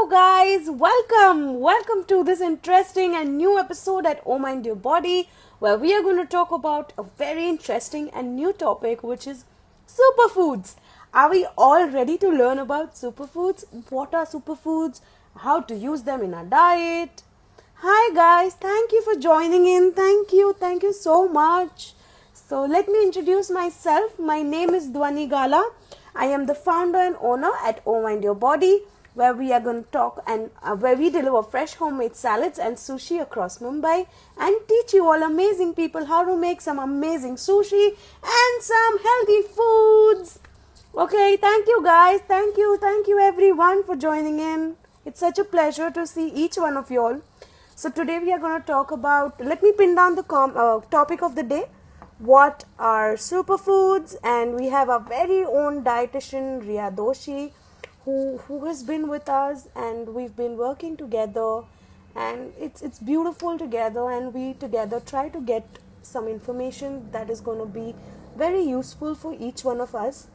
guys, welcome to this interesting and new episode at Oh Mind Your Body, where we are going to talk about a very interesting and new topic, which is superfoods. Are we all ready to learn about superfoods? What are superfoods? How to use them in our diet? Hi guys, thank you for joining in. Thank you so much. So let me introduce myself. My name is Dwani Gala. I am the founder and owner at Oh Mind Your Body, where we are going to talk and where we deliver fresh homemade salads and sushi across Mumbai and teach you all amazing people how to make some amazing sushi and some healthy foods. Okay, thank you guys. Thank you everyone for joining in. It's such a pleasure to see each one of you all. So today we are going to talk about, let me pin down the topic of the day. What are superfoods? And we have our very own dietitian Riya Doshi who has been with us, and we've been working together, and it's beautiful together, and we together try to get some information that is going to be very useful for each one of us.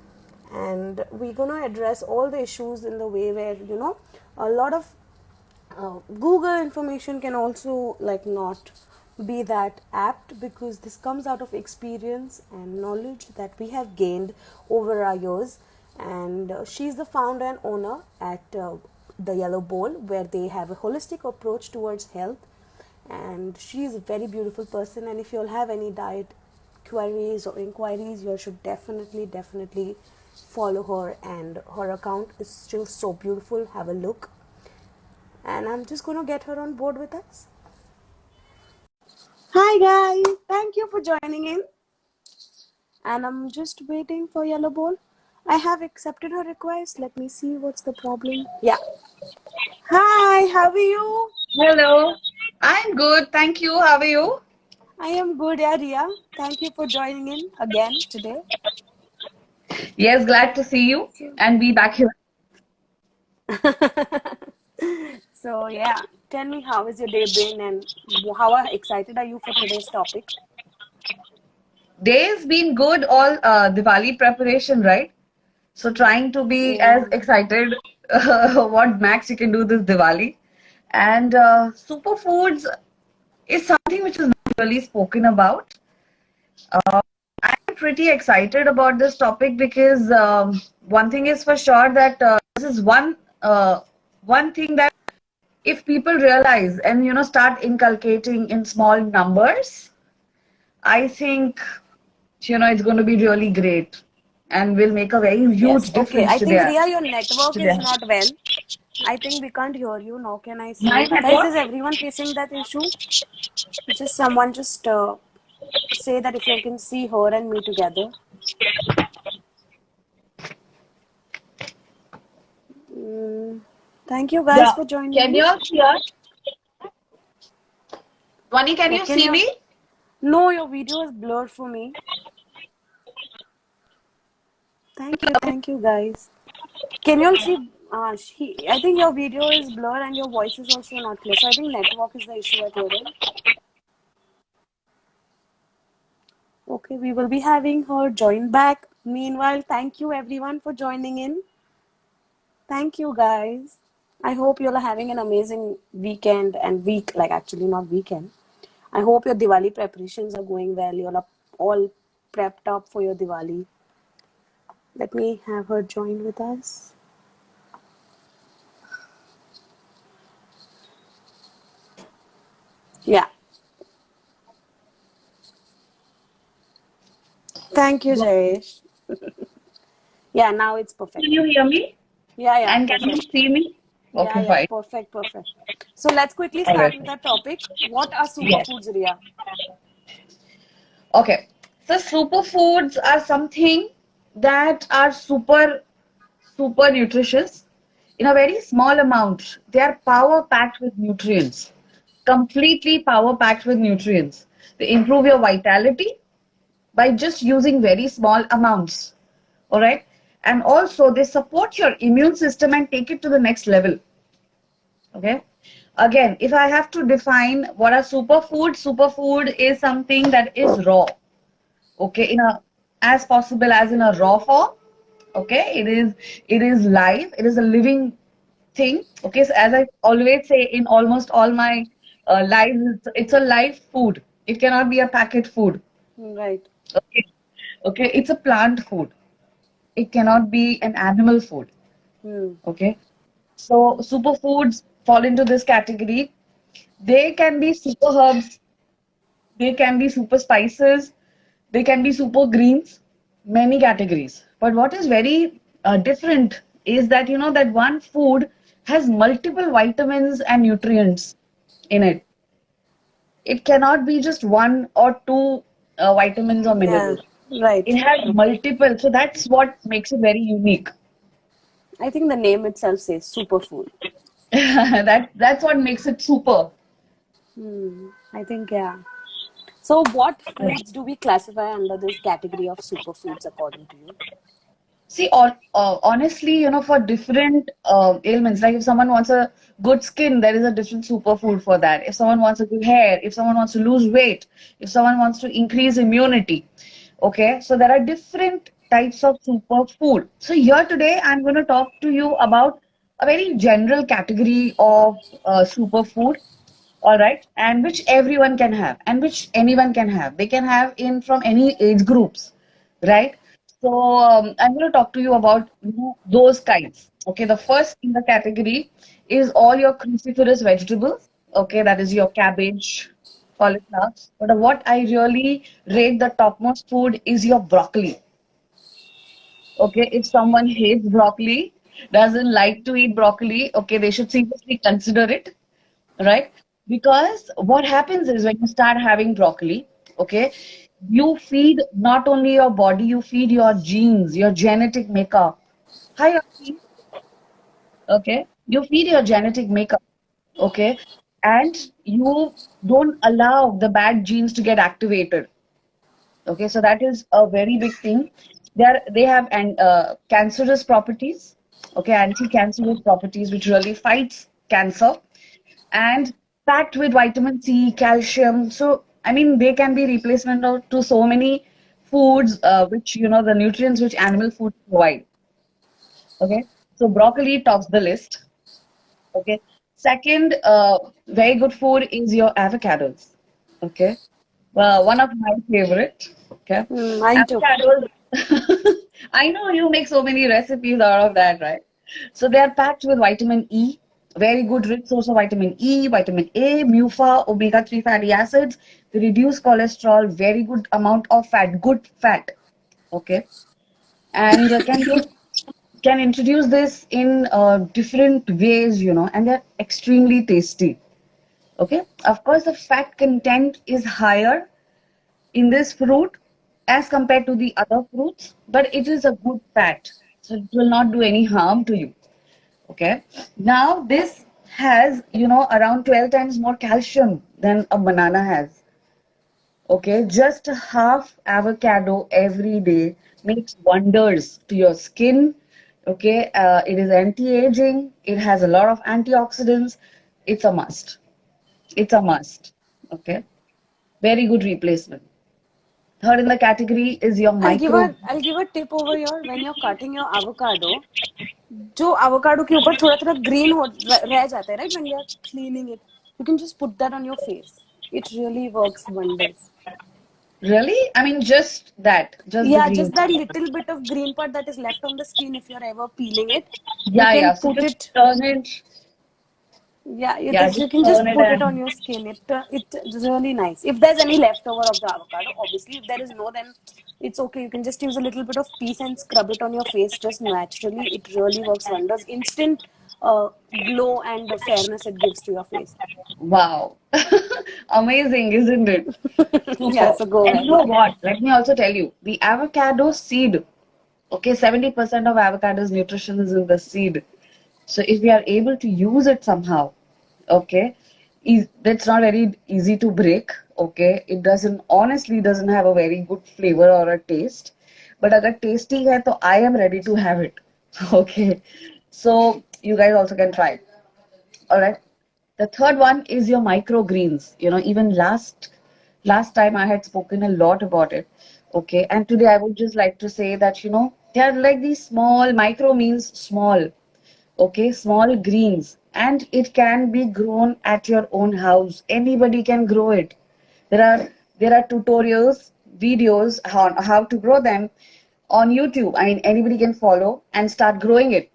And we're going to address all the issues in the way where a lot of Google information can also not be that apt, because this comes out of experience and knowledge that we have gained over our years. And she's the founder and owner at the Yellow Bowl, where they have a holistic approach towards health. And she is a very beautiful person, and if you all have any diet queries or inquiries, you should definitely follow her, and her account is still so beautiful. Have a look. And I'm just going to get her on board with us. Hi guys, thank you for joining in. And I'm just waiting for Yellow Bowl. I have accepted her request. Let me see what's the problem. Yeah. Hi, how are you? Hello, I'm good. Thank you. How are you? I am good, Riya. Thank you for joining in again today. Yes, glad to see you and be back here. So, yeah, tell me, how has your day been, and how excited are you for today's topic? Day's been good. All Diwali preparation, right? So trying to be Yeah. as excited what max you can do this Diwali. And superfoods is something which is not really spoken about. I'm pretty excited about this topic because one thing is for sure that this is one thing that if people realize and start inculcating in small numbers, I think it's going to be really great and will make a very Yes, huge okay. difference I to think, their Riya, your network to is their not well. I think we can't hear you. Now can I my say? Guys, is network. everyone facing that issue? Just someone just say that if you can see her and me together. Thank you guys Yeah. for joining Can in. you hear? Vani, can Yeah, you can see you? me? No, your video is blurred for me. Thank you guys. Can you all see? I think your video is blurred and your voice is also not clear. So I think network is the issue at your end. Okay, we will be having her join back. Meanwhile, thank you everyone for joining in. Thank you guys. I hope you're having an amazing weekend and week, like actually not weekend. I hope your Diwali preparations are going well. You're all prepped up for your Diwali. Let me have her join with us. Yeah. Thank you, Jayesh. Yeah, now it's perfect. Can you hear me? Yeah, And can you perfect. see me? Okay, Yeah, fine. perfect. So let's quickly All start right. with our topic. What are Yes. superfoods, Riya? Okay. So superfoods are something that are super nutritious in a very small amount. They are power packed with nutrients, completely power packed with nutrients. They improve your vitality by just using very small amounts. All right. And also, they support your immune system and take it to the next level. Okay. Again, if I have to define what are superfood is something that is raw. Okay, in a as possible as in a raw form. Okay, it is live, it is a living thing. Okay, so as I always say in almost all my lives, it's a live food. It cannot be a packet food. Right. Okay, okay, it's a plant food. It cannot be an animal food. Hmm. Okay, so superfoods fall into this category. They can be super herbs, they can be super spices, they can be super greens, many categories. But what is very different is that you know that one food has multiple vitamins and nutrients in it. It cannot be just one or two vitamins or Yeah. minerals. It Right. has multiple, so that's what makes it very unique. I think the name itself says superfood. That's what makes it super. Hmm. I think, yeah. So, what foods do we classify under this category of superfoods according to you? See, honestly, you know, for different ailments, like if someone wants a good skin, there is a different superfood for that. If someone wants a good hair, if someone wants to lose weight, if someone wants to increase immunity, okay, so there are different types of superfood. So here today, I'm going to talk to you about a very general category of superfood, all right, and which everyone can have and which anyone can have. They can have in from any age groups, right? So I'm going to talk to you about those kinds. Okay, the first in the category is all your cruciferous vegetables. Okay, that is your cabbage, cauliflower. But what I really rate the topmost food is your broccoli. Okay, if someone hates broccoli, doesn't like to eat broccoli, okay, they should seriously consider it, right? Because what happens is when you start having broccoli, okay, you feed not only your body, you feed your genes, your genetic makeup. Hi, Aarti. Okay, you feed your genetic makeup, okay, and you don't allow the bad genes to get activated. Okay, so that is a very big thing. They have cancerous properties, okay, anti-cancerous properties, which really fights cancer and packed with vitamin C, calcium. So, I mean, they can be replacement to so many foods, which, you know, the nutrients which animal food provide. Okay. So, broccoli tops the list. Okay. Second, very good food is your avocados. Okay. Well, one of my favorite. Okay. Hmm, mine too. Avocados. I know you make so many recipes out of that, right? So they are packed with vitamin E, very good rich source of vitamin E, vitamin A, MUFA, omega-3 fatty acids. They reduce cholesterol, very good amount of fat, good fat. Okay. And can introduce this in different ways, you know, and they're extremely tasty. Okay. Of course, the fat content is higher in this fruit as compared to the other fruits, but it is a good fat, so it will not do any harm to you. Okay. Now this has, you know, around 12 times more calcium than a banana has. Okay, just half avocado every day makes wonders to your skin. Okay, it is anti-aging. It has a lot of antioxidants. It's a must. It's a must. Okay, very good replacement. Third in the category is your micro. I'll give a tip over here. When you're cutting your avocado, जो avocado के ऊपर थोड़ा थोड़ा green रह जाता है, right? When you're cleaning it, you can just put that on your face. It really works wonders. Really? I mean, just the Yeah, green just that part. little bit of green part that is left on the skin, if you're ever peeling it, you Yeah, can yeah. So put just it. turn it. Yeah, Yeah, you just can turn just it put it on and your skin. It is really nice. If there's any leftover of the avocado, obviously, if there is no, then it's okay. You can just use a little bit of piece and scrub it on your face just naturally. It really works wonders. Instant glow and fairness it gives to your face. wow. Amazing, isn't it? Yeah, Super. so go And you ahead. know what? Let me also tell you, the avocado seed, okay, 70% of avocado's nutrition is in the seed. So if we are able to use it somehow, okay, that's not very easy to break, okay. It doesn't, honestly doesn't have a very good flavor or a taste. But agar tasty hai, to I am ready to have it. Okay. So you guys also can try it. All right. The third one is your microgreens. You know, even last time I had spoken a lot about it. Okay, and today I would just like to say that you know they are like these small micro means small. okay, small greens, and it can be grown at your own house. Anybody can grow it. There are there are tutorials, videos how to grow them on YouTube. I mean, anybody can follow and start growing it.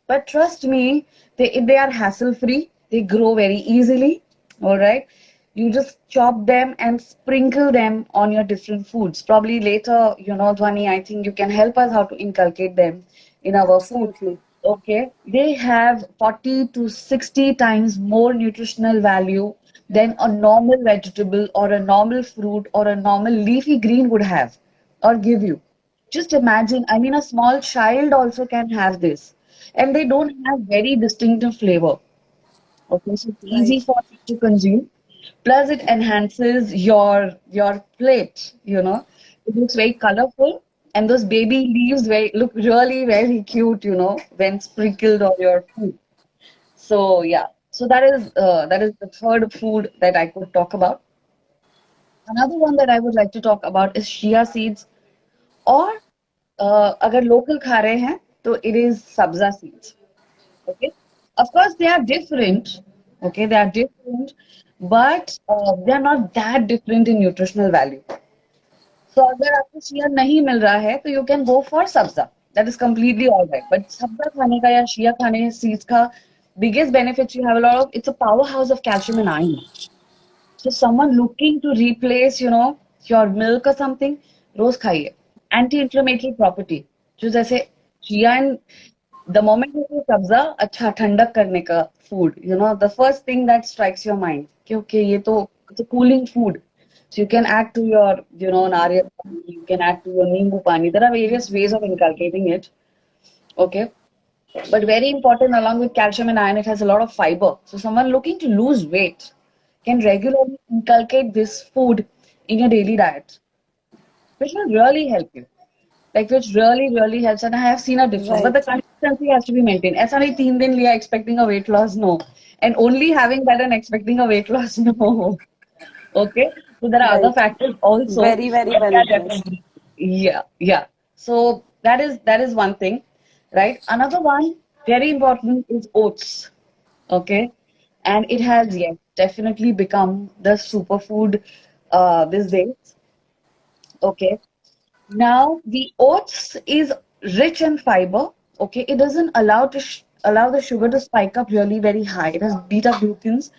But trust me, they are hassle free. They grow very easily. All right. You just chop them and sprinkle them on your different foods. Probably later, Dhwani, I think you can help us how to inculcate them in our food. Absolutely. Okay, they have 40 to 60 times more nutritional value than a normal vegetable or a normal fruit or a normal leafy green would have or give you. Just imagine, I mean, a small child also can have this, and they don't have very distinctive flavor. Okay, so it's easy Right. for you to consume. Plus, it enhances your plate. It looks very colorful, and those baby leaves look really very cute. When sprinkled on your food. So yeah, so that is the third food that I could talk about. Another one that I would like to talk about is chia seeds, or अगर local खा रहे हैं तो it is sabza seeds. Okay, of course they are different. Okay, they are different, but they are not that different in nutritional value. So अगर आपको शिया नहीं मिल रहा है तो you can go for sabza. That is completely all right. But sabza खाने का या शिया खाने seeds का biggest benefits you have a lot of, it's a powerhouse of calcium and iron. So someone looking to replace, your milk or something, रोज खाइए. Anti-inflammatory property. जो जैसे chia and the moment you say sabza, अच्छा ठंडक करने का food, the first thing that strikes your mind कि okay ये तो it's a cooling food. So you can add to your, nariyal pani, you can add to your nimbu pani. There are various ways of inculcating it. Okay. But very important, along with calcium and iron, it has a lot of fiber. So someone looking to lose weight can regularly inculcate this food in your daily diet, which will really help you. Like which really, really helps. And I have seen a difference. But the Right. consistency has to be maintained. ऐसा नहीं 3 दिन लिया expecting a weight loss, no. And only having that and expecting a weight loss, no. Okay. So there are other Right. factors also. Very, very But well yeah, managed. definitely. Yeah, yeah. So that is one thing, right? Another one, very important, is oats. Okay. And it has, yes, definitely become the superfood these days. Okay. Now, the oats is rich in fiber. Okay, it doesn't allow the sugar to spike up really very high. It has beta glucans,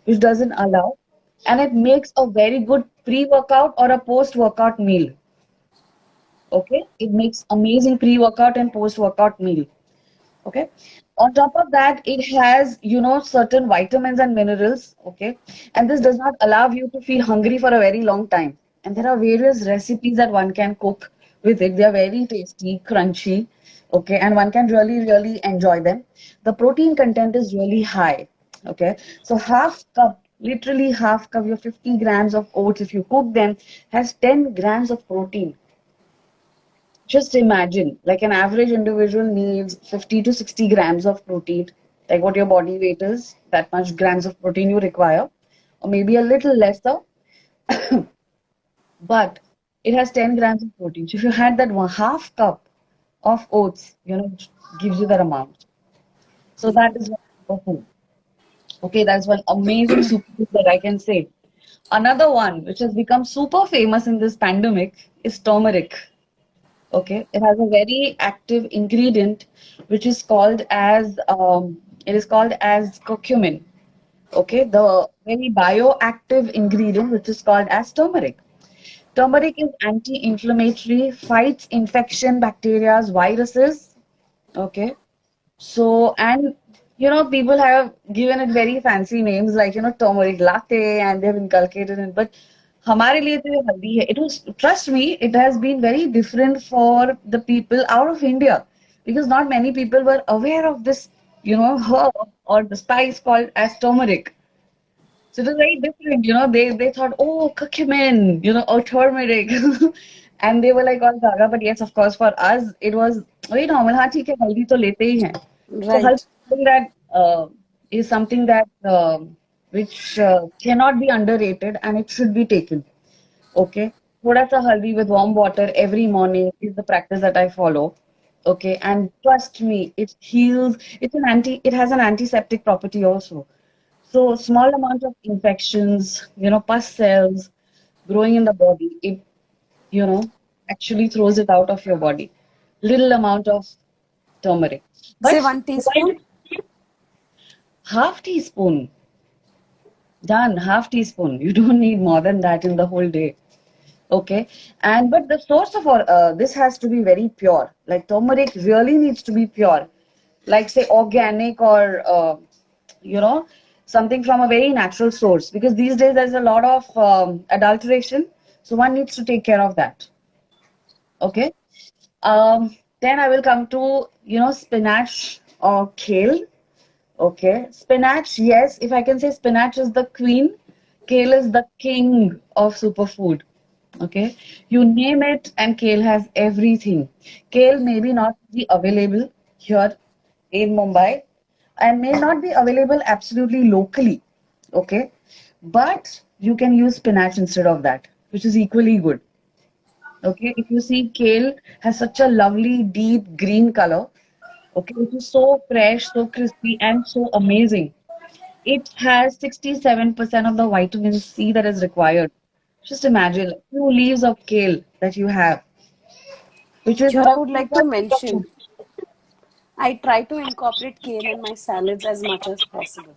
which doesn't allow, and it makes a very good pre-workout or a post-workout meal. Okay, it makes amazing pre-workout and post-workout meal. Okay, on top of that, it has certain vitamins and minerals. Okay, and this does not allow you to feel hungry for a very long time. And there are various recipes that one can cook with it. They are very tasty, crunchy. Okay, and one can really really enjoy them. The protein content is really high. Okay, so half cup, literally half cup, your 50 grams of oats, if you cook them, has 10 grams of protein. Just imagine, like an average individual needs 50 to 60 grams of protein, like what your body weight is, that much grams of protein you require, or maybe a little lesser, but it has 10 grams of protein. So if you had that one half cup of oats, it gives you that amount. So that is one superfood. Okay, that's one amazing superfood that I can say. Another one which has become super famous in this pandemic is turmeric. Okay, it has a very active ingredient which is called as curcumin. Okay, the very bioactive ingredient which is called as turmeric. Turmeric is anti-inflammatory, fights infection, bacteria, viruses. Okay, so, and people have given it very fancy names like, turmeric latte, and they've inculcated it. But हमारे लिए तो ये healthy है. It was, trust me, it has been very different for the people out of India, because not many people were aware of this, herb or the spice called as turmeric. So it was very different, they thought, oh, curcumin, or turmeric. And they were like all gaga. But yes, of course, for us, it was very normal. हाँ ठीक है, हल्दी तो लेते ही हैं. So Right. haldi that is something that which cannot be underrated, and it should be taken. Okay. थोड़ा सा haldi with warm water every morning is the practice that I follow. Okay, and trust me, it heals. It has an antiseptic property also. So small amount of infections, pus cells growing in the body, it, you know, actually throws it out of your body. Little amount of turmeric. Say But one why teaspoon. half teaspoon? Done, half teaspoon. You don't need more than that in the whole day. Okay. And but the source of our this has to be very pure. Like turmeric really needs to be pure. Like say organic or you know something from a very natural source, because these days there's a lot of adulteration, so one needs to take care of that. Okay. Then I will come to spinach or kale. Okay, spinach, yes, if I can say spinach is the queen, kale is the king of superfood. Okay, you name it, and kale has everything. Kale may be not be available here in Mumbai and may not be available absolutely locally. Okay, but you can use spinach instead of that, which is equally good. Okay, if you see kale has such a lovely deep green color. Okay, it is so fresh, so crispy, and so amazing. It has 67% of the vitamin C that is required. Just imagine a few leaves of kale that you have, which is Here, I would like a to superfood. mention I try to incorporate kale in my salads as much as possible.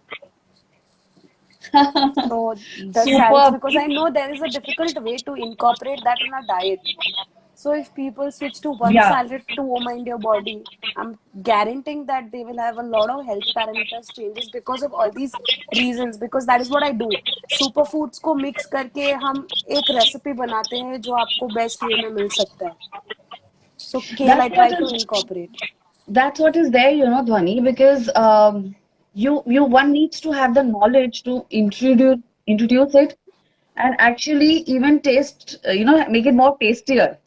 So the salads, Superb. because I know there is a difficult way to incorporate that in a diet. So if people switch to one Yeah, salad to Oh Mind Your Body, I'm guaranteeing that they will have a lot of health parameters changes because of all these reasons. Because that is what I do. Superfoods को mix करके हम एक recipe बनाते हैं जो आपको best way में मिल सकता है. So kale I that's what try to is incorporate. that's what is there, Dhwani, because you one needs to have the knowledge to introduce it and actually even taste, make it more tastier.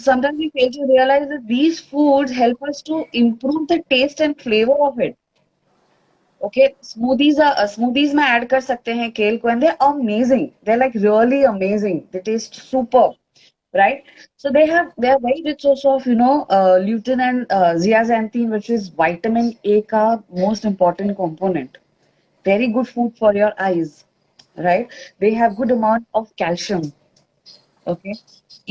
Sometimes we fail to realize that these foods help us to improve the taste and flavor of it. Okay, smoothies में add कर सकते हैं kale को, and they're amazing. They're like really amazing. They taste superb, right? So they are very rich source of lutein and zeaxanthin, which is vitamin A का most important component. Very good food for your eyes, right? They have good amount of calcium. Okay.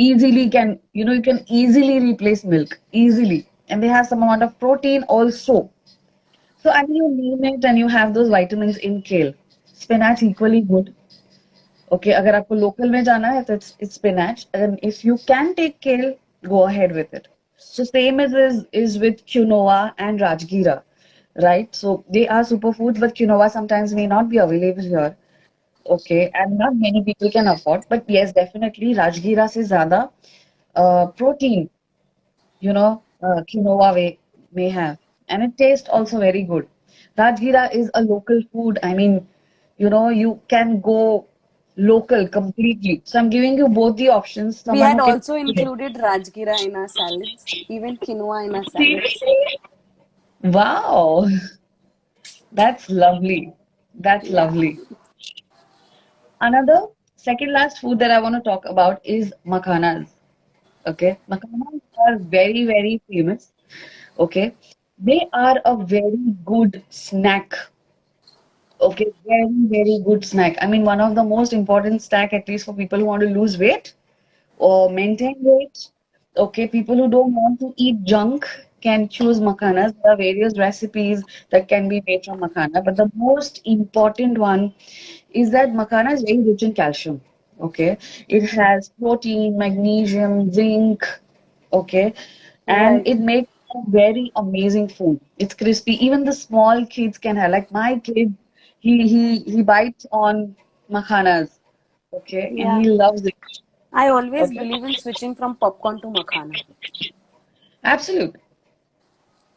Easily can, you can easily replace milk, easily. And they have some amount of protein also. So, I mean, you name it and you have those vitamins in kale. Spinach equally good. Okay, अगर आपको local में जाना है, तो it's spinach. And if you can take kale, go ahead with it. So same is with quinoa and rajgira, right? So they are superfoods, but quinoa sometimes may not be available here. Okay, and not many people can afford, but yes, definitely Rajgira se zyada protein, quinoa may have, and it tastes also very good. Rajgira is a local food. I mean, you can go local completely. So I'm giving you both the options. We Someone had who can. also included Rajgira in our salads, even quinoa in our salads. Seriously? Wow, that's lovely. That's Yeah. lovely. Another second last food that I want to talk about is makhanas. Okay, makanas are very, very famous. Okay, they are a very good snack. Okay, very, very good snack. I mean, one of the most important snack, at least for people who want to lose weight or maintain weight. Okay, people who don't want to eat junk can choose makanas. There are various recipes that can be made from makana, but the most important one is that makana is very rich in calcium. Okay, it has protein, magnesium, zinc. Okay, and Right. it makes a very amazing food. It's crispy. Even the small kids can have. Like my kid, he bites on makhanas. Okay, and Yeah. he loves it. I always Okay, believe in switching from popcorn to makhana. absolute.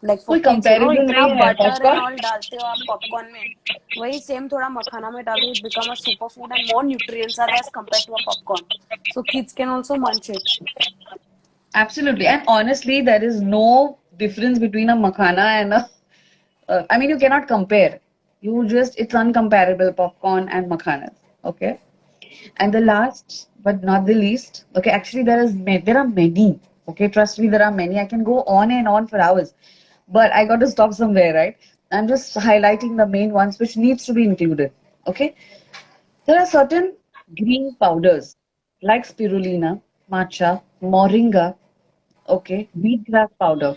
Like for कोई kids, comparison इतना नहीं है butter and popcorn. all डालते हो आप popcorn में, वही same थोड़ा मखाना में डालो, it become a superfood and more nutrients are there as compared to a popcorn. So kids can also munch it. Absolutely, and honestly, there is no difference between a makhana and a. I mean, you cannot compare. You just it's uncomparable popcorn and makhanas. Okay, and the last but not the least. Okay, actually, there are many. Okay, trust me, there are many. I can go on and on for hours, but I got to stop somewhere, right? I'm just highlighting the main ones which needs to be included. Okay, there are certain green powders like spirulina, matcha, moringa, okay, wheatgrass powder.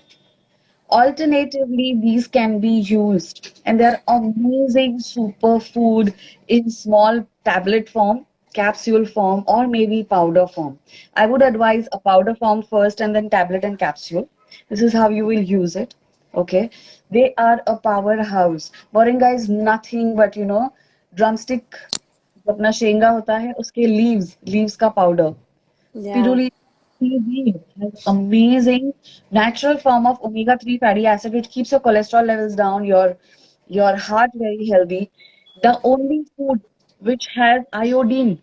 Alternatively, these can be used, and they're amazing superfood in small tablet form, capsule form, or maybe powder form. I would advise a powder form first and then tablet and capsule. This is how you will use it. Okay. They are a powerhouse. Moringa is nothing but, drumstick, जो अपना शेंगा होता है, उसके leaves का powder. Yeah. Spirulina seaweed has amazing natural form of omega-3 fatty acid, which keeps your cholesterol levels down, your heart very healthy. The only food which has iodine,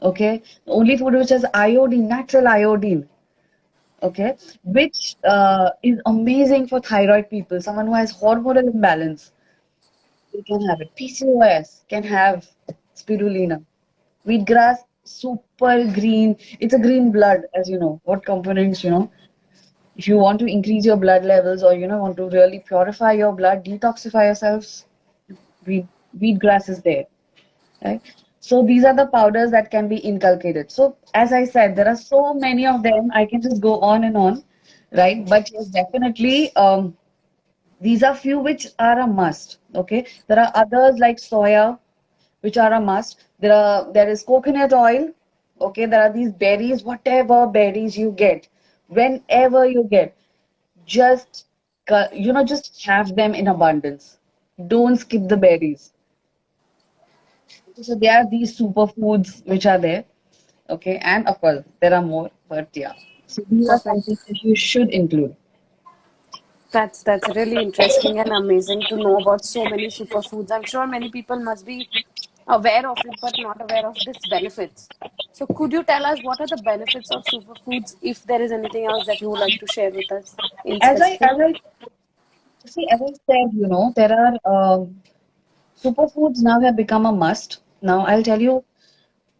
okay, the only food which has iodine, natural iodine, okay, which is amazing for thyroid people, someone who has hormonal imbalance, they can have it. PCOS can have spirulina. Wheatgrass, super green. It's a green blood, as you know. What components, if you want to increase your blood levels or, want to really purify your blood, detoxify yourselves, wheat, wheatgrass is there, right? So these are the powders that can be inculcated. So as I said, there are so many of them. I can just go on and on, right? But yes, definitely, these are few which are a must. Okay, there are others like soya, which are a must. There is coconut oil. Okay, there are these berries, whatever berries you get, whenever you get, just just have them in abundance. Don't skip the berries. So there are these superfoods which are there. Okay, and of course there are more, but yeah. So these are Perfect. something that you should include. That's really interesting and amazing to know about so many superfoods. I'm sure many people must be aware of it, but not aware of this benefits. So, could you tell us what are the benefits of superfoods? If there is anything else that you would like to share with us in As I specific? as I see, as I said, there are superfoods now have become a must. Now I'll tell you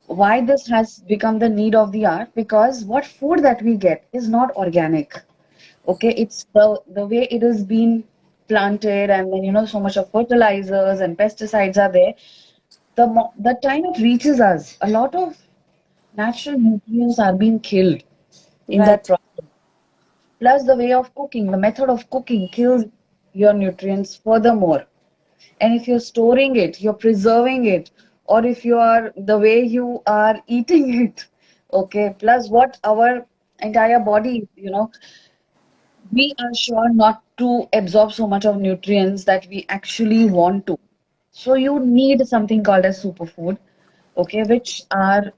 why this has become the need of the hour, because what food that we get is not organic. Okay, it's the way it is being planted, and then so much of fertilizers and pesticides are there. The time it reaches us, a lot of natural nutrients are being killed in that Right. process. Plus, the way of cooking, the method of cooking kills your nutrients furthermore. And if you're storing it, you're preserving it, or if you are the way you are eating it, okay, plus what our entire body, we are sure not to absorb so much of nutrients that we actually want to. So you need something called as superfood, okay, which are,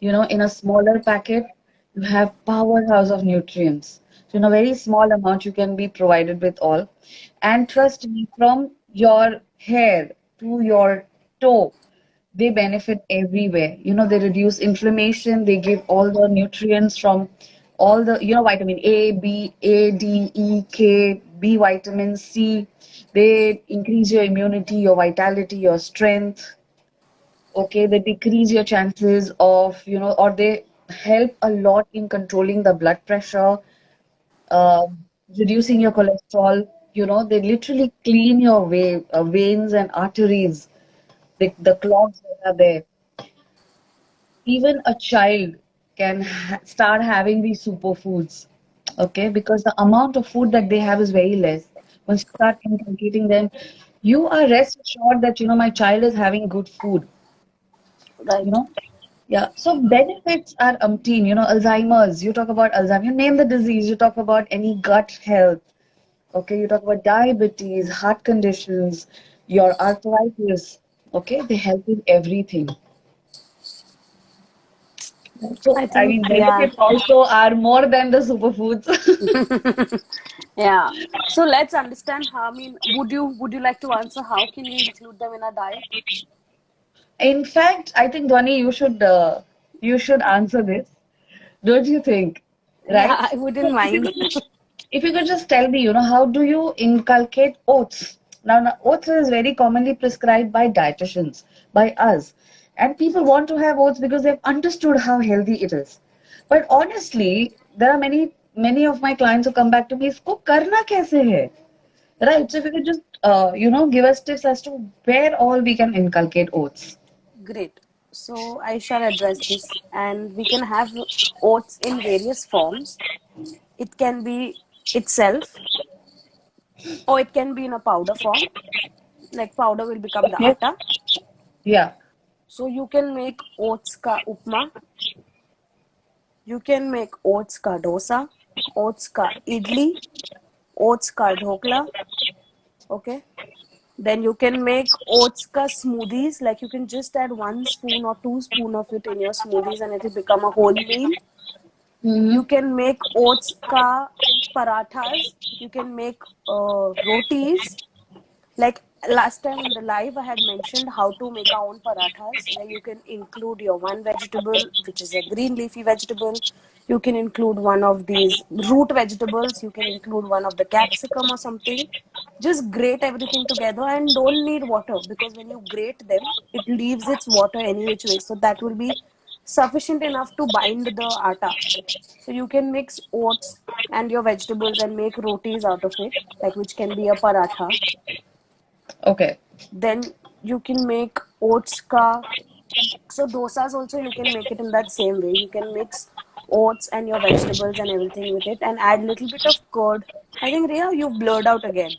in a smaller packet, you have powerhouse of nutrients. So in a very small amount, you can be provided with all. And trust me, from your hair to your toe, they benefit everywhere. They reduce inflammation, they give all the nutrients from all the, vitamin A, B, A, D, E, K, B vitamin, C. They increase your immunity, your vitality, your strength. Okay, they decrease your chances of, or they help a lot in controlling the blood pressure, uh, reducing your cholesterol. They literally clean your veins and arteries, the clogs that are there. Even a child can start having these superfoods, okay, because the amount of food that they have is very less. Once you start inculcating them, you are rest assured that my child is having good food, you Right. know yeah. So benefits are umpteen. Alzheimer's, you talk about Alzheimer's, you name the disease, you talk about any gut health, okay, you talk about diabetes, heart conditions, your arthritis, okay, they help in everything. So, I I think, mean, yeah. benefits also are more than the superfoods. Yeah. So let's understand how, I mean, would you like to answer how can we include them in our diet? In fact, I think Dhwani, you should answer this, don't you think? Right? Yeah, I wouldn't So mind. if you could just tell me, how do you inculcate oats? Now, oats is very commonly prescribed by dietitians, by us, and people want to have oats because they've understood how healthy it is. But honestly, there are many of my clients who come back to me, इसको करना कैसे है? Right. So if you could just give us tips as to where all we can inculcate oats. Great. So I shall address this, and we can have oats in various forms. It can be itself, or it can be in a powder form. Like powder will become the Okay. atta. Yeah. So you can make oats ka upma. You can make oats ka dosa, oats ka idli, oats ka dhokla. Okay. Then you can make oats ka smoothies. Like you can just add 1 spoon or 2 spoon of it in your smoothies, and it will become a whole meal. You Mm-hmm. can make oats ka parathas. You can make rotis. Like last time in the live, I had mentioned how to make our own parathas, where you can include your one vegetable, which is a green leafy vegetable. You can include one of these root vegetables. You can include one of the capsicum or something. Just grate everything together and don't need water, because when you grate them, it leaves its water any which way. So that will be sufficient enough to bind the atta. So you can mix oats and your vegetables and make rotis out of it, like which can be a paratha. Okay. Then you can make oats ka. So dosas also you can make it in that same way. You can mix oats and your vegetables and everything with it, and add little bit of curd. I think Rhea, you've blurred out again.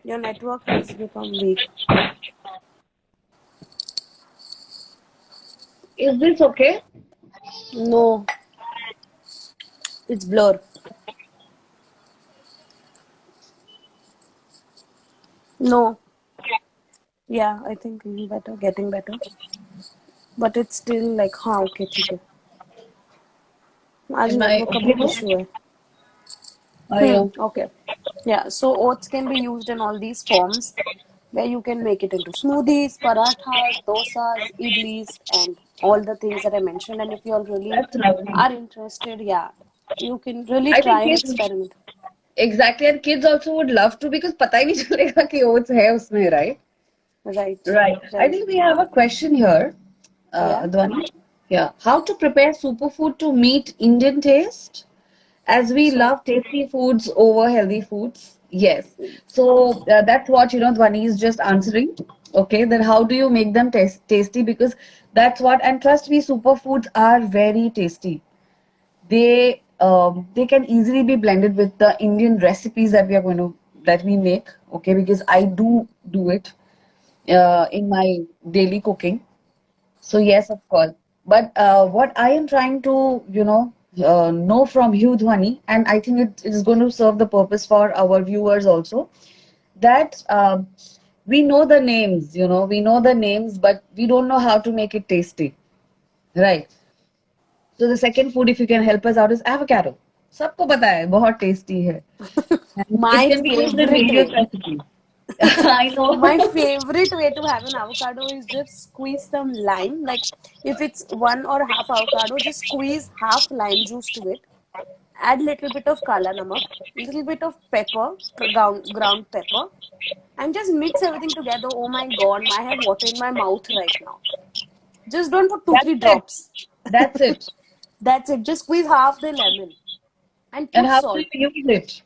Your network has become weak. Is this okay? No, it's blur. No. Yeah, I think better, getting better. But it's still like, हाँ okay ठीक है. आज Am I network का okay बहुत now? Issue है. I know. Okay. Yeah, so oats can be used in all these forms, where you can make it into smoothies, parathas, dosas, idlis, and all the things that I mentioned. And if you all really That's lovely. are interested, yeah, you can really I try think and kids experiment. exactly, and kids also would love to because पता ही नहीं चलेगा कि oats है उसमें, right? Right, Right. I right. think we have a question here, Yeah. Advani. Yeah. How to prepare superfood to meet Indian taste? As we So, love tasty foods over healthy foods. Yes. So that's what, Dhwani is just answering. Okay. Then how do you make them tasty? Because that's what, and trust me, superfoods are very tasty. They can easily be blended with the Indian recipes that we make. Okay. Because I do it in my daily cooking. So yes, of course. But what I am trying to, know from you, Dhwani, and I think it is going to serve the purpose for our viewers also, that we know the names, we know the names, but we don't know how to make it tasty, right? So the second food, if you can help us out, is avocado. सबको पता है, बहुत tasty है. And it my can be used in favorite various way. recipes. I know. My favorite way to have an avocado is just squeeze some lime. Like if it's one or half avocado, just squeeze half lime juice to it. Add little bit of kala namak, little bit of pepper, ground pepper, and just mix everything together. Oh my god, I have water in my mouth right now. Just don't put two, That's three it. drops. That's it. That's it. Just squeeze half the lemon and And put how do salt you use it?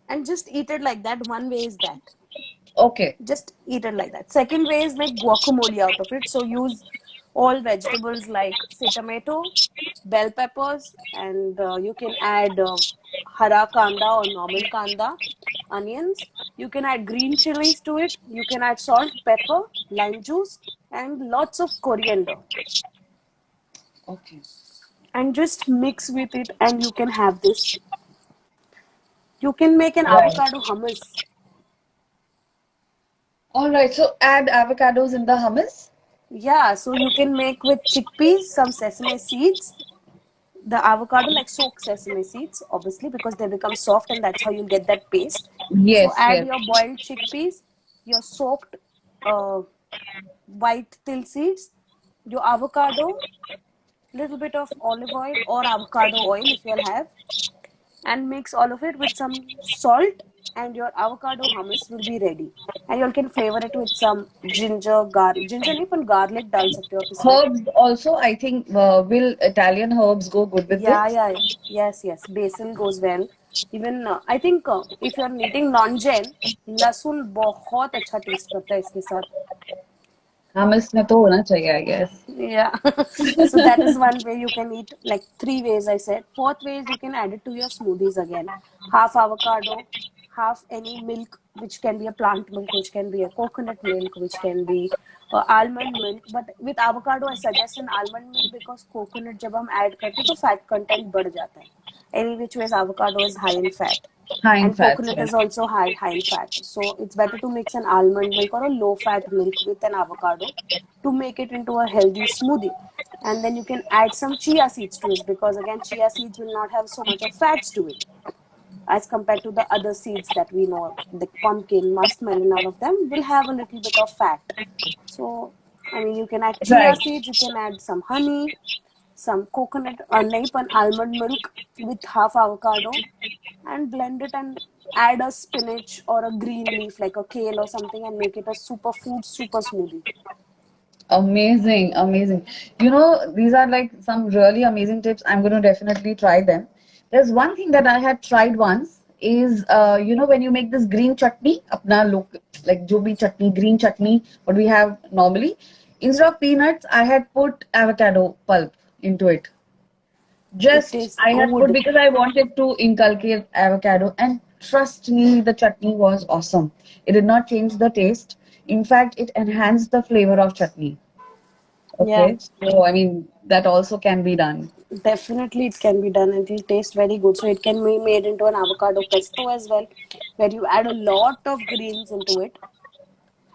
and just eat it like that. One way is that. Okay. Just eat it like that. Second way is make guacamole out of it. So use all vegetables like say tomato, bell peppers, and you can add hara kanda or normal kanda, onions. You can add green chilies to it. You can add salt, pepper, lime juice, and lots of coriander, Okay. and just mix with it, and you can have this. You can make an Right. avocado hummus. All right. So add avocados in the hummus. Yeah, so you can make with chickpeas, some sesame seeds, the avocado, like soak sesame seeds, obviously, because they become soft, and that's how you'll get that paste. So Yes, add yes. your boiled chickpeas, your soaked uh, white till seeds, your avocado, little bit of olive oil or avocado oil if you'll have, and mix all of it with some salt. and your avocado hummus will be ready. And you can flavor it with some ginger, garlic. Ginger नहीं पर garlic डाल सकते हो आप इसमें. Herbs also, I think, will Italian herbs go good with Yeah, this? yeah, yes, yes. Basil goes well. Even I think if you're eating non-gen, लहसुन बहुत अच्छा टेस्ट करता है इसके साथ. Hummus में तो होना चाहिए, I guess. Yeah. So that is one way you can eat, like three ways I said. Fourth way is you can add it to your smoothies again. Half avocado, half any milk, which can be a plant milk, which can be a coconut milk, which can be almond milk. But with avocado, I suggest an almond milk because coconut जब हम add करते हैं तो fat content बढ़ जाता है. Any which ways avocado is high in fat. High in And fats, coconut right? is also high in fat. So it's better to mix an almond milk or a low fat milk with an avocado to make it into a healthy smoothie. And then you can add some chia seeds to it because again chia seeds will not have so much of fats to it as compared to the other seeds that we know, the pumpkin, muskmelon, all of them will have a little bit of fat. So I mean you can add chia Right. seeds, you can add some honey, some coconut or nahi pan almond milk with half avocado and blend it and add a spinach or a green leaf like a kale or something and make it a superfood super smoothie. Amazing, amazing. You know, these are like some really amazing tips. I'm going to definitely try them. There's one thing that I had tried once is, when you make this green chutney, apna look, like jo bhi chutney, green chutney, what we have normally, instead of peanuts, I had put avocado pulp into it. It Just tastes I had put good. because I wanted to inculcate avocado, and trust me, the chutney was awesome. It did not change the taste. In fact, it enhanced the flavor of chutney. Yeah, Okay, so I mean that also can be done. definitely it can be done and it'll taste very good. So it can be made into an avocado pesto as well, where you add a lot of greens into it.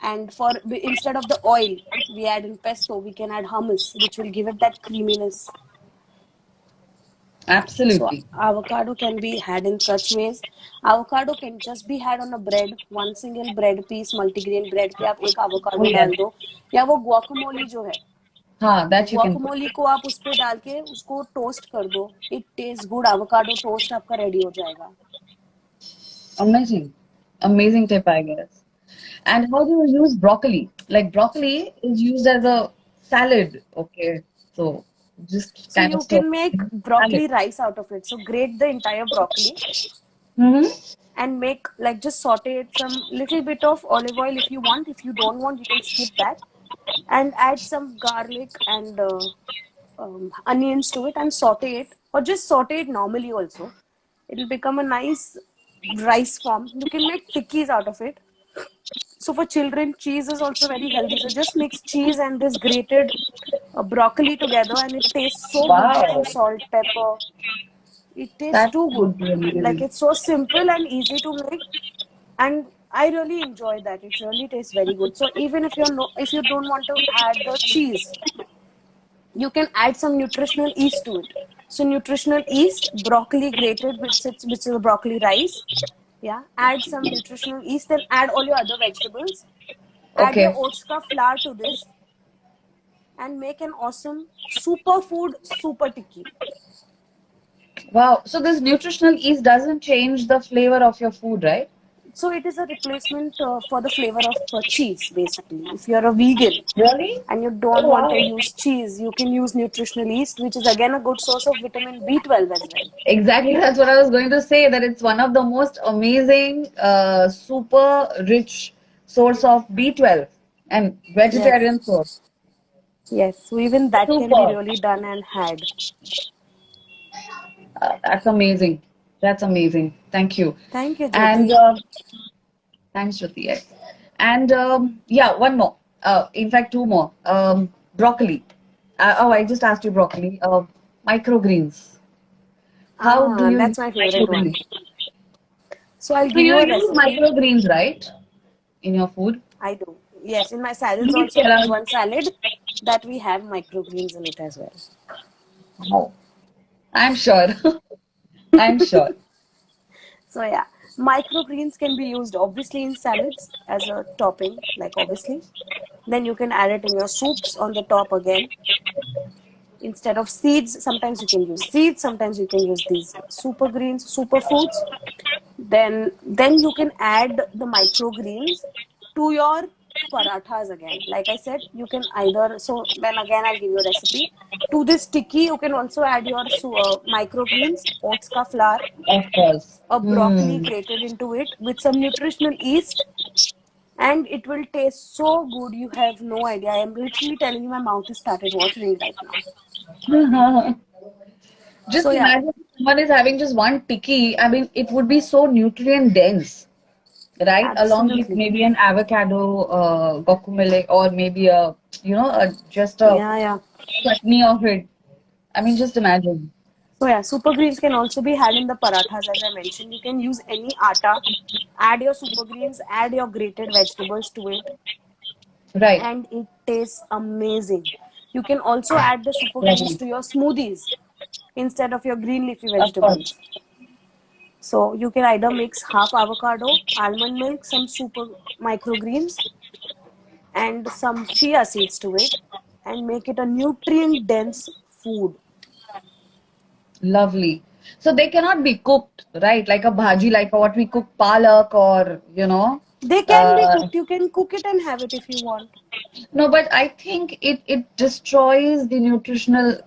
And for instead of the oil we add in pesto, we can add hummus, which will give it that creaminess. So Absolutely. avocado can be had in such ways. Avocado can just be had on a bread, one single bread piece, multigrain bread पे आप एक Oh avocado yes. डाल दो, या वो guacamole जो है, That you can put. guacamole को आप उस पे डाल के उसको टोस्ट कर दो. It tastes good. Avocado toast आपका ready हो जाएगा. Amazing. Amazing tip, I guess. And how do you use broccoli? Like broccoli is used as a salad. Okay. So just So kind of you stir can make salad. broccoli rice out of it. So grate the entire broccoli Mm-hmm. and make like just saute it some little bit of olive oil if you want. If you don't want, you can skip that and add some garlic and onions to it and saute it, or just saute it normally also. It'll become a nice rice form. You can make tikkies out of it. So for children, cheese is also very healthy. So just mix cheese and this grated broccoli together, and it tastes so good with Wow. some salt, pepper. It tastes That too good. would be Like amazing. it's so simple and easy to make, and I really enjoy that. It really tastes very good. So even if if you don't want to add the cheese, you can add some nutritional yeast to it. So nutritional yeast, broccoli grated, which is a broccoli rice. Yeah, add some nutritional yeast, then add all your other vegetables. Add your Okay. oats ka flour to this, and make an awesome superfood super tikki. Wow. So this nutritional yeast doesn't change the flavor of your food, right? So it is a replacement for the flavor of cheese, basically. If you're a vegan Really? and you Oh, don't want wow. to use cheese, you can use nutritional yeast, which is again a good source of vitamin B12 as well. Exactly. That's what I was going to say, that it's one of the most amazing, super rich source of B12 and Yes, vegetarian source. yes. So even that can be Super. really done and had. That's amazing. That's amazing. Thank you. Thank you, And Jyoti. thanks, Shruti. Yes. And yeah, one more. In fact, two more. Broccoli. I just asked you broccoli. Microgreens. How do Ah, you use that's my favorite one. microgreens? So I'll So give you you a use recipe. microgreens, right? In your food? I do. Yes, in my salads Please also, tell there is us. one salad that we have microgreens in it as well. How. I'm sure. I'm sure. So yeah, microgreens can be used obviously in salads as a topping, like obviously. Then you can add it in your soups on the top again. Instead of seeds, sometimes you can use seeds, sometimes you can use these super greens, superfoods. Then you can add the microgreens to your parathas again. Like I said, you can either, so then again I'll give you a recipe. To this sticky, you can also add your microgreens, oats ka flour, Of course. a broccoli Hmm. grated into it with some nutritional yeast, and it will taste so good. You have no idea. I am literally telling you, my mouth is started watering right now. So Just yeah, imagine if someone is having just one tikki. I mean, it would be so nutrient dense, right? Along with absolutely. maybe an avocado, guacamole, or maybe just a Yeah, yeah. chutney of it. I mean, just imagine. So yeah, super greens can also be had in the parathas, as I mentioned. You can use any atta, add your super greens, add your grated vegetables to it, Right. and it tastes amazing. You can also add the super greens Lovely. to your smoothies instead of your green leafy Of course. vegetables. So you can either mix half avocado, almond milk, some super microgreens, and some chia seeds to it, and make it a nutrient dense food. Lovely. So they cannot be cooked, right? Like a bhaji, like what we cook palak or, They can be uh, cooked. You can cook it and have it if you want. no, but I think it destroys the nutritional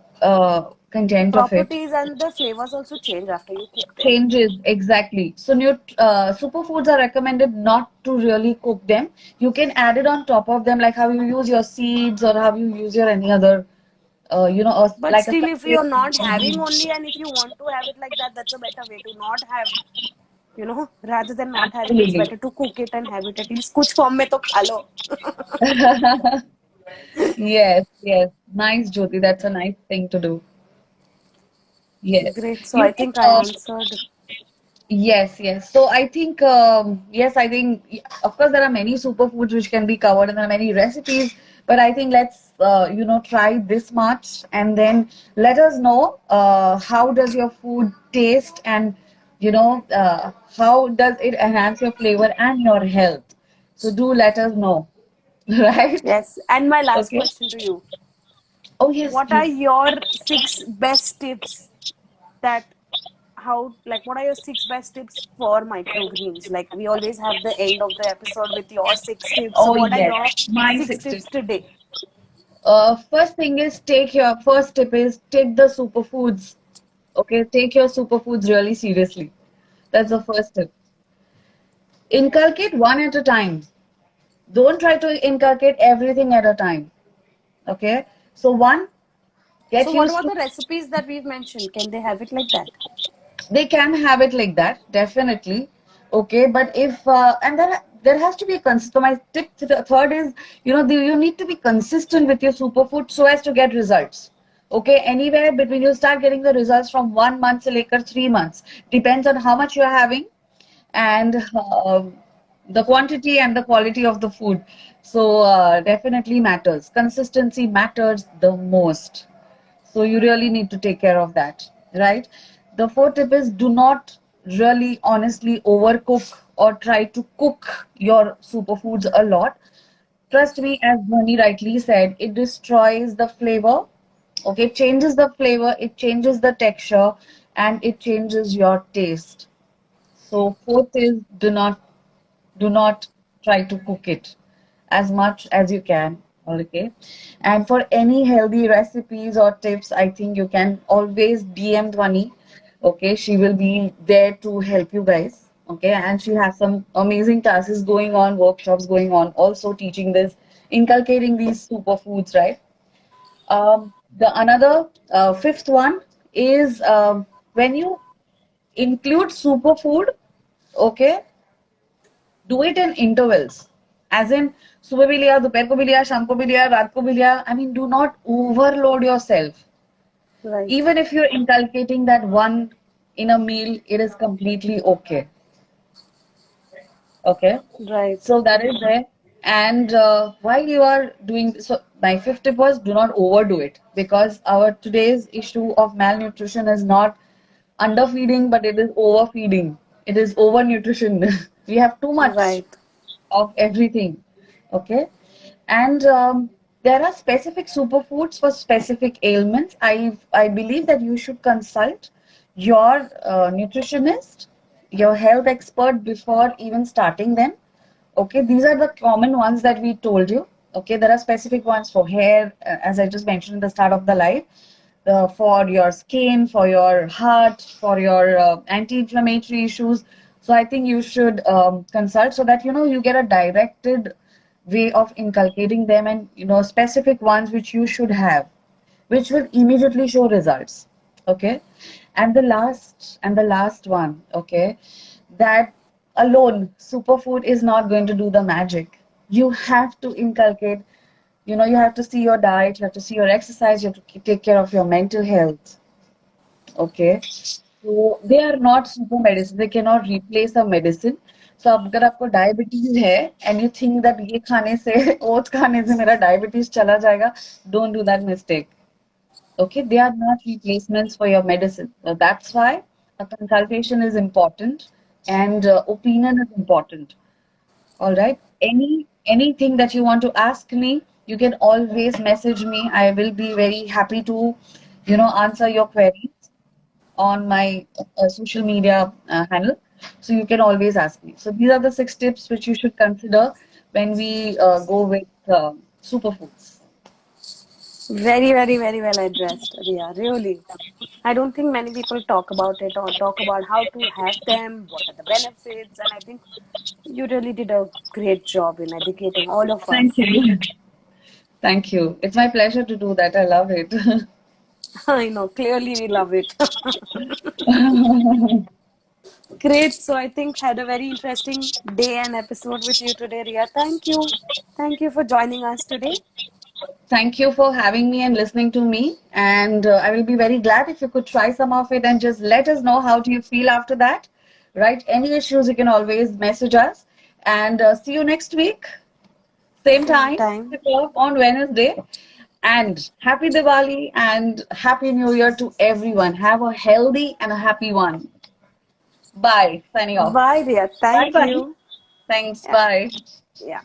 content of it. Properties and the flavors also change after you cook them. Changes exactly. So superfoods are recommended not to really cook them. You can add it on top of them, like how you use your seeds or how you use your any other, But like a still, if you're separate. not having only and if you want to have it like that, that's a better way to not have, rather than not having, it's Absolutely. better to cook it and have it at least kuch form mein to kha lo. Yes, yes. Nice, Jyoti. That's a nice thing to do. Yes. Great. So You I know, think I answered. yes, yes. So I think, yes, I think, of course, there are many superfoods which can be covered and there are many recipes, but I think let's, try this much and then let us know how does your food taste and, how does it enhance your flavor and your health. So do let us know, right? Yes. And my last Okay. question to you. Oh, yes, What are please. your six best tips that what are your six best tips for microgreens? Like we always have the end of the episode with your six tips. So Oh, what are yes. your My six 60. tips today? First thing is first tip is take the superfoods. Okay, take your superfoods really seriously. That's the first tip. Inculcate one at a time. Don't try to inculcate everything at a time. Okay, so one, So get what used about to. the recipes that we've mentioned? Can they have it like that? They can have it like that, definitely. Okay, but if and there has to be a consistent. My tip to the third is, you need to be consistent with your superfood so as to get results. Okay, anywhere between you start getting the results from 1 month to later 3 months, depends on how much you are having and the quantity and the quality of the food. So definitely matters. Consistency matters the most. So you really need to take care of that, right? The fourth tip is do not really honestly overcook or try to cook your superfoods a lot. Trust me, as Dhoni rightly said, it destroys the flavor. Okay, it changes the flavor, it changes the texture, and it changes your taste. So fourth is do not try to cook it as much as you can. Okay. And for any healthy recipes or tips, I think you can always DM Dhwani. Okay. She will be there to help you guys. Okay. And she has some amazing classes going on, workshops going on, also teaching this, inculcating these superfoods, right? The another fifth one is when you include superfood, okay, do it in intervals. As in, सुबह भी लिया, दोपहर को भी लिया, शाम को भी लिया, रात को भी लिया. I mean, do not overload yourself. Right. Even if you're inculcating that one in a meal, it is completely okay. Okay. Right. So that is there. And while you are doing so, my fifth tip was do not overdo it because our today's issue of malnutrition is not underfeeding, but it is overfeeding. It is overnutrition. We have too much Right. of everything. Okay. And there are specific superfoods for specific ailments. I believe that you should consult your nutritionist your health expert before even starting them. Okay, these are the common ones that we told you. Okay, there are specific ones for hair, as I just mentioned in the start of the live, for your skin, for your heart, for your anti-inflammatory issues. So I think you should consult so that you get a directed way of inculcating them, and specific ones which you should have, which will immediately show results. Okay, and the last one. Okay, that alone superfood is not going to do the magic. You have to inculcate, you have to see your diet, you have to see your exercise, you have to take care of your mental health. Okay, so they are not super medicine, they cannot replace a medicine. So अगर आपको diabetes है and you think that ये खाने से oats खाने से मेरा diabetes चला जाएगा, don't do that mistake. Okay, they are not replacements for your medicine. So that's why a consultation is important, and opinion is important. All right. Anything that you want to ask me, you can always message me. I will be very happy to, answer your queries on my social media handle. So you can always ask me. So these are the 6 tips which you should consider when we go with superfoods. Very, very, very well addressed, Ria. Really. I don't think many people talk about it or talk about how to have them, what are the benefits, and I think you really did a great job in educating all of Thank us. you. Thank you. It's my pleasure to do that. I love it. I know, clearly we love it. Great. So I think had a very interesting day and episode with you today, Ria. Thank you. Thank you for joining us today. Thank you for having me and listening to me. And I will be very glad if you could try some of it and just let us know how do you feel after that. Right? Any issues, you can always message us. And see you next week, same Same time, time. 6 o'clock on Wednesday. And happy Diwali and happy New Year to everyone. Have a healthy and a happy one. Bye. Signing off. Bye, Ria. Bye Thank bye. you. Thanks. Yeah. Bye. Yeah.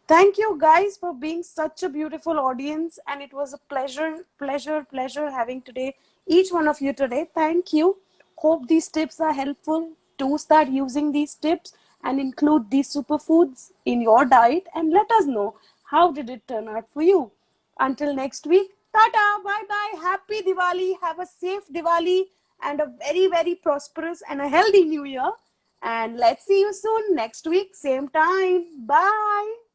Thank you guys for being such a beautiful audience, and it was a pleasure having today each one of you today. Thank you. Hope these tips are helpful. Do start using these tips and include these superfoods in your diet and let us know how did it turn out for you. Until next week, tata, bye bye, happy Diwali, have a safe Diwali and a very, very prosperous and a healthy new year. And let's see you soon next week, same time. Bye.